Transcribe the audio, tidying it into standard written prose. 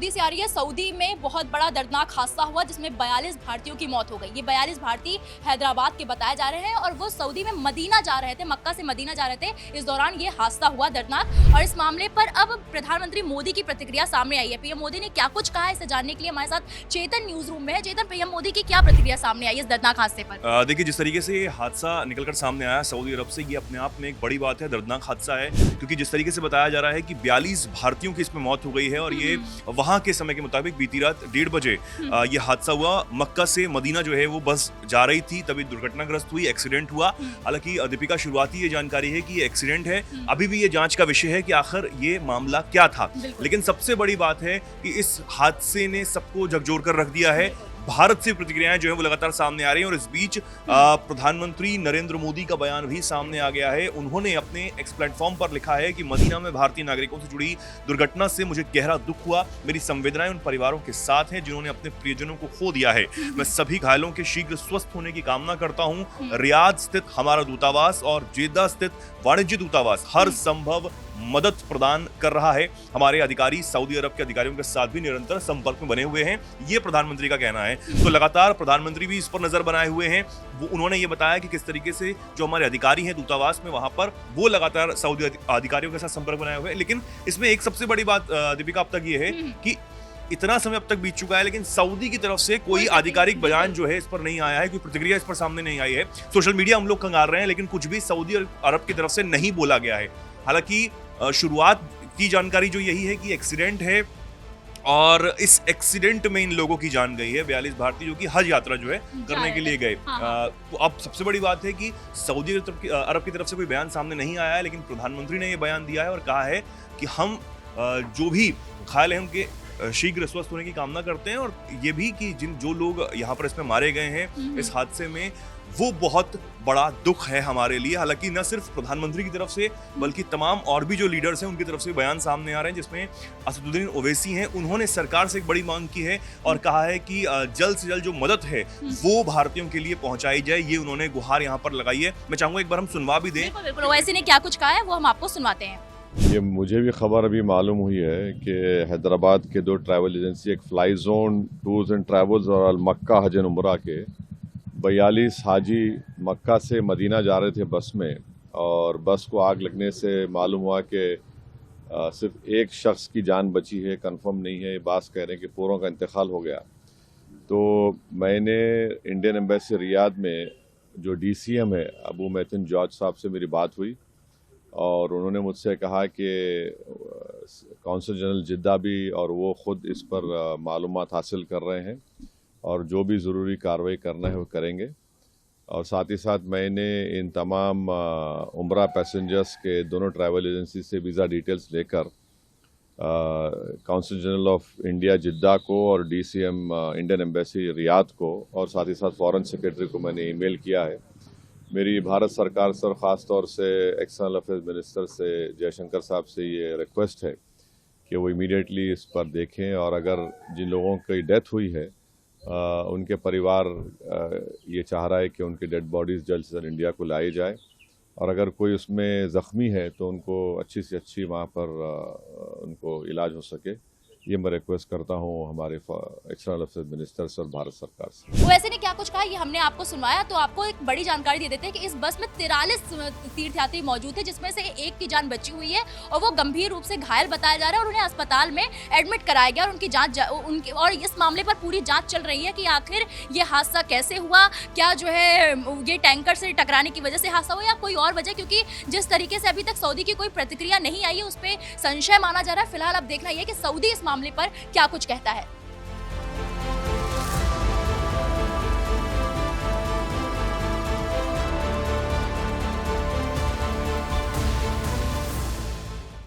Saudi से आ रही है। सऊदी में बहुत बड़ा दर्दनाक हादसा हुआ जिसमें 42 भारतीयों की मौत हो गई। ये 42 भारतीय हैदराबाद के बताए जा रहे हैं और वो सऊदी में मदीना जा रहे थे, मक्का से मदीना जा रहे थे। इस दौरान ये हादसा हुआ दर्दनाक। और इस मामले पर अब प्रधानमंत्री मोदी की प्रतिक्रिया सामने आई है। पीएम मोदी ने क्या कुछ कहा है, इसे जानने के लिए हमारे साथ चेतन न्यूज रूम में है। चेतन, पीएम मोदी की क्या प्रतिक्रिया सामने आई इस दर्दनाक हादसे पर? देखिए, जिस तरीके से ये हादसा निकलकर सामने आया सऊदी अरब से, ये अपने आप में एक बड़ी बात है, दर्दनाक हादसा है। क्योंकि जिस तरीके से बताया जा रहा है कि 42 भारतीयों की इसमें मौत हो गई है और ये वहां के समय के मुताबिक बीती रात 1:30 बजे ये हादसा हुआ। मक्का से मदीना जो है वो बस जा रही थी, तभी दुर्घटनाग्रस्त हुई, एक्सीडेंट हुआ। हालांकि दीपिका, शुरुआती ये जानकारी है कि ये एक्सीडेंट है, अभी भी ये जांच का विषय है कि आखिर ये मामला क्या था। लेकिन सबसे बड़ी बात है कि इस हादसे ने सबको झकझोर कर रख दिया है। भारत से प्रतिक्रियाएं जो है वो लगातार सामने आ रही हैं और इस बीच प्रधानमंत्री नरेंद्र मोदी का बयान भी सामने आ गया है। उन्होंने अपने एक्स प्लेटफॉर्म पर लिखा है कि मदीना में भारतीय नागरिकों से जुड़ी दुर्घटना से मुझे गहरा दुख हुआ। मेरी संवेदनाएं उन परिवारों के साथ हैं जिन्होंने अपने प्रियजनों को खो दिया है। मैं सभी घायलों के शीघ्र स्वस्थ होने की कामना करता हूं। रियाद स्थित हमारा दूतावास और जेद्दा स्थित वाणिज्य दूतावास हर संभव मदद प्रदान कर रहा है। हमारे अधिकारी सऊदी अरब के अधिकारियों के साथ भी निरंतर संपर्क में बने हुए हैं, ये प्रधानमंत्री का कहना है। तो लगातार प्रधानमंत्री भी इस पर नजर बनाए हुए हैं। उन्होंने ये बताया कि किस तरीके से जो हमारे अधिकारी हैं दूतावास में वहां पर, वो लगातार सऊदी अधिकारियों के साथ संपर्क बनाए हुए हैं। लेकिन इसमें एक सबसे बड़ी बात दीपिका अब तक ये है कि इतना समय अब तक बीत चुका है लेकिन सऊदी की तरफ से कोई आधिकारिक बयान जो है इस पर नहीं आया है, कोई प्रतिक्रिया इस पर सामने नहीं आई है। सोशल मीडिया हम लोग खंगाल रहे हैं लेकिन कुछ भी सऊदी अरब की तरफ से नहीं बोला गया है। हालांकि शुरुआत की जानकारी जो यही है कि एक्सीडेंट है और इस एक्सीडेंट में इन लोगों की जान गई है। 42 भारतीय जो कि हज यात्रा जो है करने के लिए गए। तो अब सबसे बड़ी बात है कि सऊदी अरब की तरफ से कोई बयान सामने नहीं आया है, लेकिन प्रधानमंत्री ने ये बयान दिया है और कहा है कि हम जो भी घायल हैं उनके शीघ्र स्वस्थ होने की कामना करते हैं। और ये भी कि जो लोग यहाँ पर इसमें मारे गए हैं इस हादसे में, वो बहुत बड़ा दुख है हमारे लिए। हालांकि न सिर्फ प्रधानमंत्री की तरफ से बल्कि तमाम और भी जो लीडर्स हैं उनकी तरफ से बयान सामने आ रहे हैं, जिसमें असदुद्दीन ओवैसी हैं। उन्होंने सरकार से एक बड़ी मांग की है और कहा है कि जल्द से जल्द जो मदद है वो भारतीयों के लिए पहुंचाई जाए। ये उन्होंने गुहार यहाँ पर लगाई है। मैं चाहूंगा एक बार हम सुनवा भी दें। बिल्कुल, ओवैसी ने क्या कुछ कहा है वो हम आपको सुनवाते हैं। ये मुझे भी खबर अभी मालूम हुई है कि हैदराबाद के 2 ट्रैवल एजेंसी, एक fly zone tours and travels और अल मक्का हज एंड उमरा के 42 हाजी मक्का से मदीना जा रहे थे बस में, और बस को आग लगने से मालूम हुआ कि सिर्फ एक शख्स की जान बची है। कंफर्म नहीं है, बास कह रहे हैं कि पूरों का इंतकाल हो गया। तो मैंने इंडियन एम्बेसी रियाद में जो DCM है अबू मैथिन जॉर्ज साहब से मेरी बात हुई और उन्होंने मुझसे कहा कि कौंसल जनरल जिद्दा भी और वो ख़ुद इस पर मालूमात हासिल कर रहे हैं और जो भी ज़रूरी कार्रवाई करना है वो करेंगे। और साथ ही साथ मैंने इन तमाम उम्रा पैसेंजर्स के दोनों ट्रैवल एजेंसी से वीज़ा डिटेल्स लेकर कौंसल जनरल ऑफ इंडिया जिद्दा को और DCM इंडियन एम्बेसी रियाद को और साथ ही साथ फॉरेन सेक्रेटरी को मैंने ईमेल किया है। मेरी भारत सरकार से और ख़ास तौर से एक्सटर्नल अफेयर्स मिनिस्टर से जयशंकर साहब से ये रिक्वेस्ट है कि वो इमीडिएटली इस पर देखें और अगर जिन लोगों की डेथ हुई है उनके परिवार ये चाह रहा है कि उनकी डेड बॉडीज़ जल्द से जल्द इंडिया को लाई जाए और अगर कोई उसमें ज़ख्मी है तो उनको अच्छी से अच्छी वहाँ पर उनको इलाज हो सके। ये मैं रिक्वेस्ट करता हूँ हमारे एक्सटर्नल अफेयर्स मिनिस्टर से और भारत सरकार से। वैसे ने क्या कुछ कहा ये हमने आपको सुनवाया। तो आपको एक बड़ी जानकारी दे देते हैं कि इस बस में 43 तीर्थयात्री मौजूद थे, जिसमें से एक की जान बची हुई है और वो गंभीर रूप से घायल बताया जा रहा है और उन्हें अस्पताल में एडमिट कराया गया और उनकी जांच और इस मामले पर पूरी जांच चल रही है कि आखिर ये हादसा कैसे हुआ। क्या जो है ये टैंकर से टकराने की वजह से हादसा हुआ या कोई और वजह, क्योंकि जिस तरीके से अभी तक सऊदी की कोई प्रतिक्रिया नहीं आई है उस पर संशय माना जा रहा है। फिलहाल अब देखना यह कि सऊदी इस मामले पर क्या कुछ कहता है।